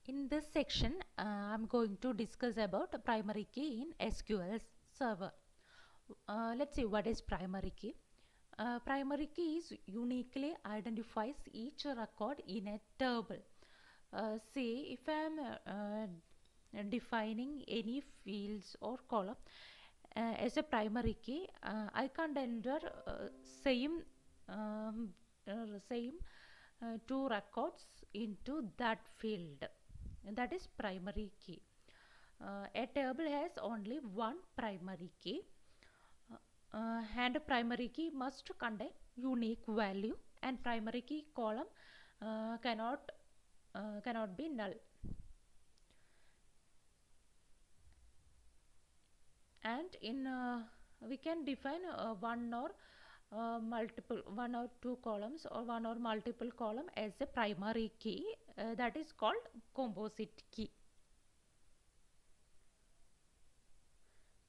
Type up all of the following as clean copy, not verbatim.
In this section, I'm going to discuss about primary key in SQL Server. Let's see what is primary key. Primary key is uniquely identifies each record in a table. Say if I'm defining any fields or column as a primary key, I can't enter same um, same two records into that field. That is primary key. A table has only one primary key, and primary key must contain unique value, and primary key column cannot be null. And in we can define one or two columns or one or multiple column as a primary key, that is called composite key.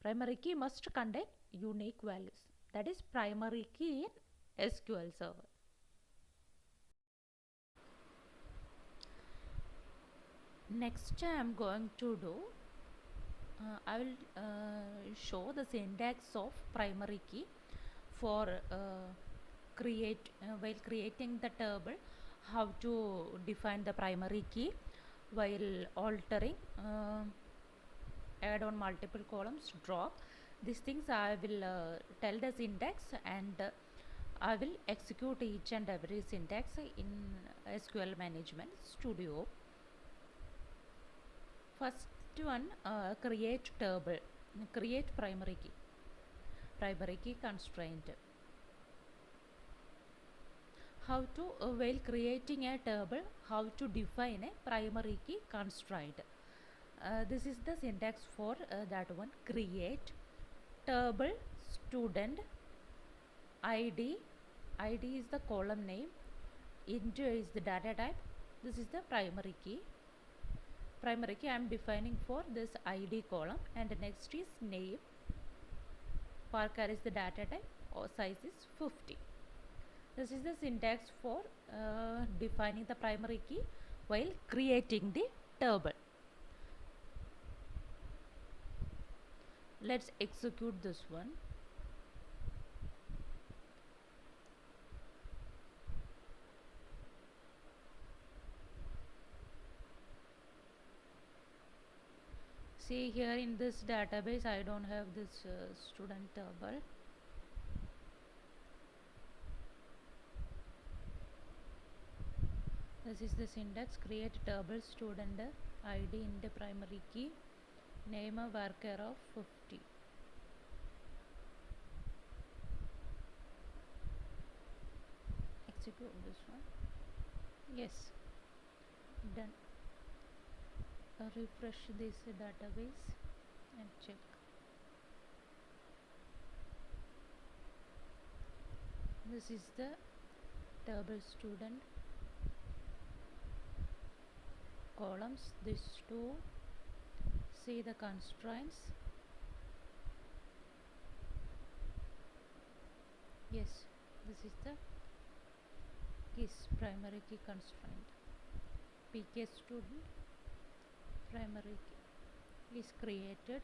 Primary key must contain unique values. That is primary key in SQL Server. Next I am going to do, I will show the syntax of primary key for while creating the table, how to define the primary key while altering, add on multiple columns, drop. These things I will tell the syntax, and I will execute each and every syntax in SQL Management Studio. First one, create table, create primary key constraint. How to while creating a table, how to define a primary key constraint. This is the syntax for that one. Create table student id. Id is the column name, int is the data type. This is the primary key. Primary key I am defining for this id column, and next is name. Parker is the data type, or size is 50. This is the syntax for defining the primary key while creating the table. Let's execute this one. See here in this database I don't have this student table. This is the syntax. Create table student id in the primary key, name a worker of 50. Execute this one. Yes, done. Refresh this database and check. This is the table student columns. These two. See the constraints. Yes, this is the primary key constraint. pk student primary key is created.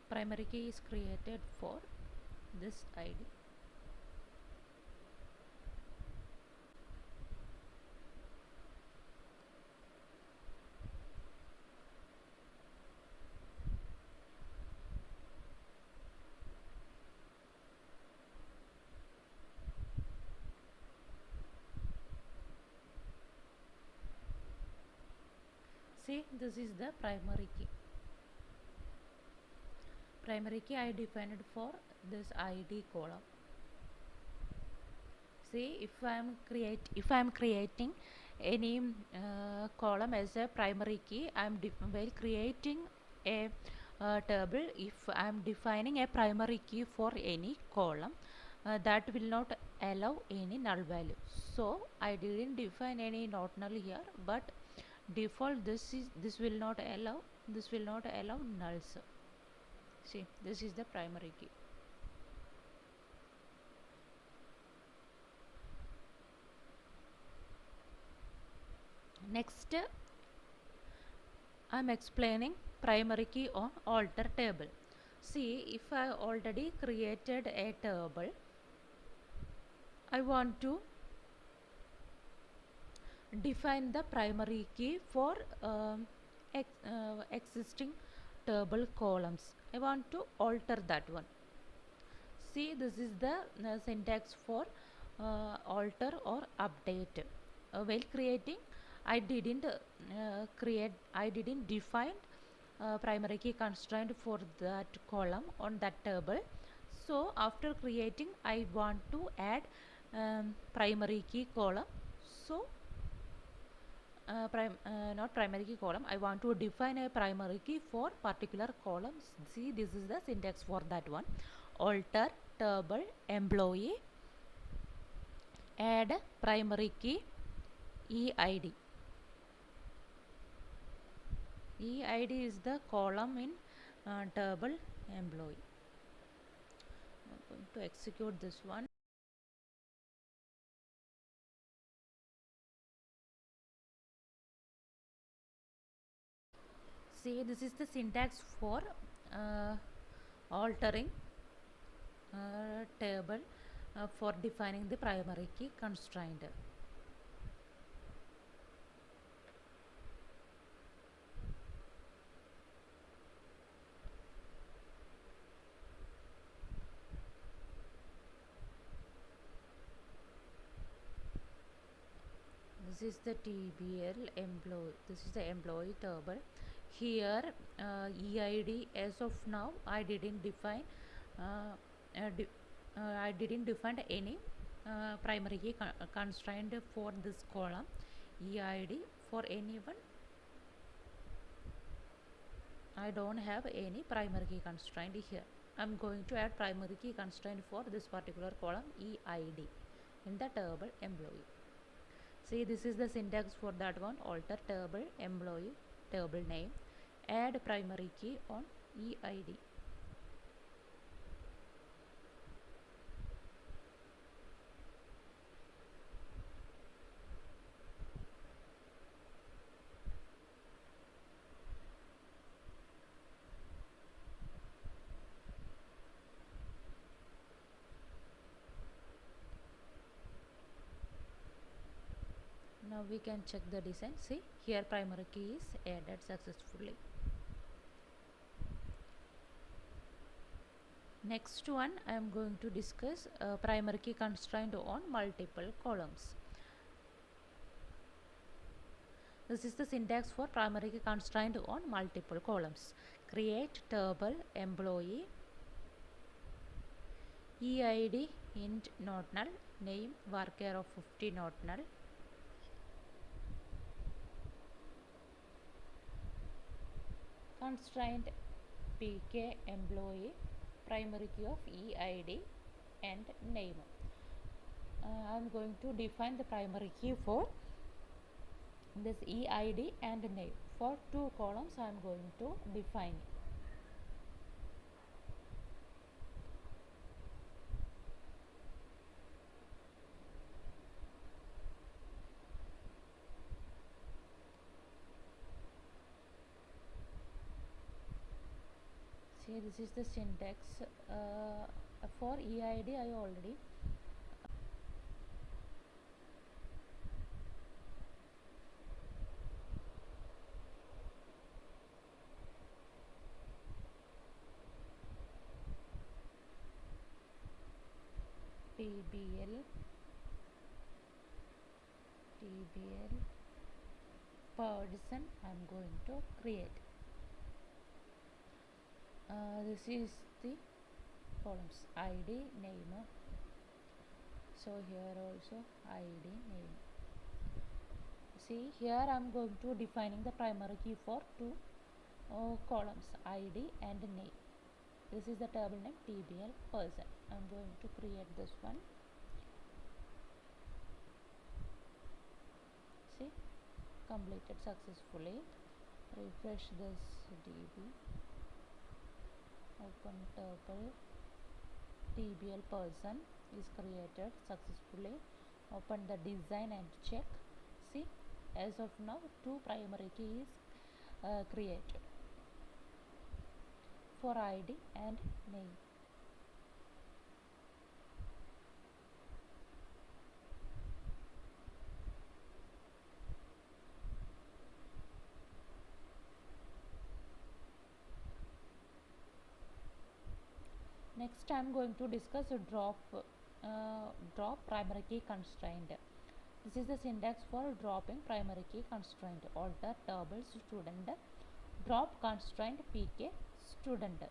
Primary key is created for this id. See, this is the primary key. Primary key I defined for this id column. See, if I am creating any column as a primary key, I am while creating a table, if I am defining a primary key for any column, that will not allow any null value. So I didn't define any not null here, but default this will not allow nulls. See, this is the primary key. Next, I'm explaining primary key on alter table. See, if I already created a table, I want to define the primary key for existing table columns. I want to alter that one. See, this is the syntax for alter or update. While creating, I didn't define primary key constraint for that column on that table. So after creating, I want to add primary key column. So not primary key column, I want to define a primary key for particular columns. See, this is the syntax for that one. Alter table employee, add primary key EID. EID is the column in table employee. I'm going to execute this one. See, this is the syntax for altering table for defining the primary key constraint. This is the TBL employee. This is the employee table. Here EID, as of now I didn't define I didn't define any primary key constraint for this column. EID for anyone, I don't have any primary key constraint here. I'm going to add primary key constraint for this particular column EID in the table employee. See, this is the syntax for that one. Alter table employee, table name, add primary key on EID. Now we can check the design. See, here primary key is added successfully. Next one, I am going to discuss primary key constraint on multiple columns. This is the syntax for primary key constraint on multiple columns. Create table employee, EID int not null, name varchar of 50 not null, constraint pk employee, primary key of EID and name. I am going to define the primary key for this EID and name. For two columns I am going to define. See, this is the syntax for EID. I already TBL person I am going to create. This is the columns ID name. So here also ID name. See, here I am going to defining the primary key for two columns ID and name. This is the table name TBL person. I am going to create this one. See, completed successfully. Refresh this DB. Open table TBL person is created successfully. Open the design and check. See, as of now two primary keys created for ID and name. Next I am going to discuss a drop primary key constraint. This is the syntax for dropping primary key constraint. Alter table student drop constraint pk student.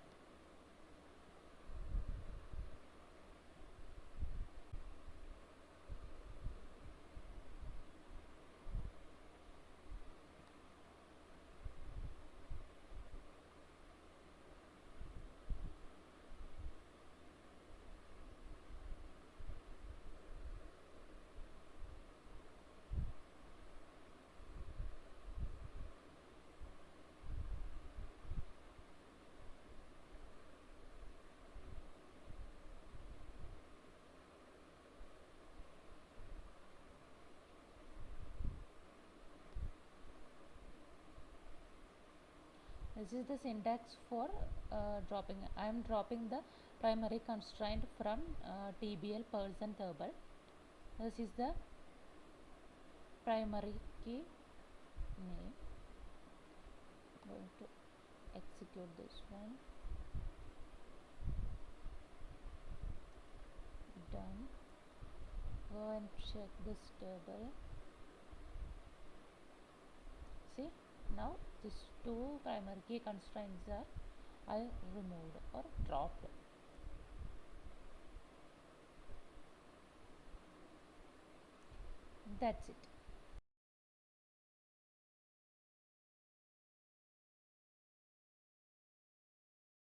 This is the syntax for dropping. I am dropping the primary constraint from TBL person table. This is the primary key name. Going to execute this one. Done. Go and check this table. See, now these two primary key constraints are removed or dropped. That's it.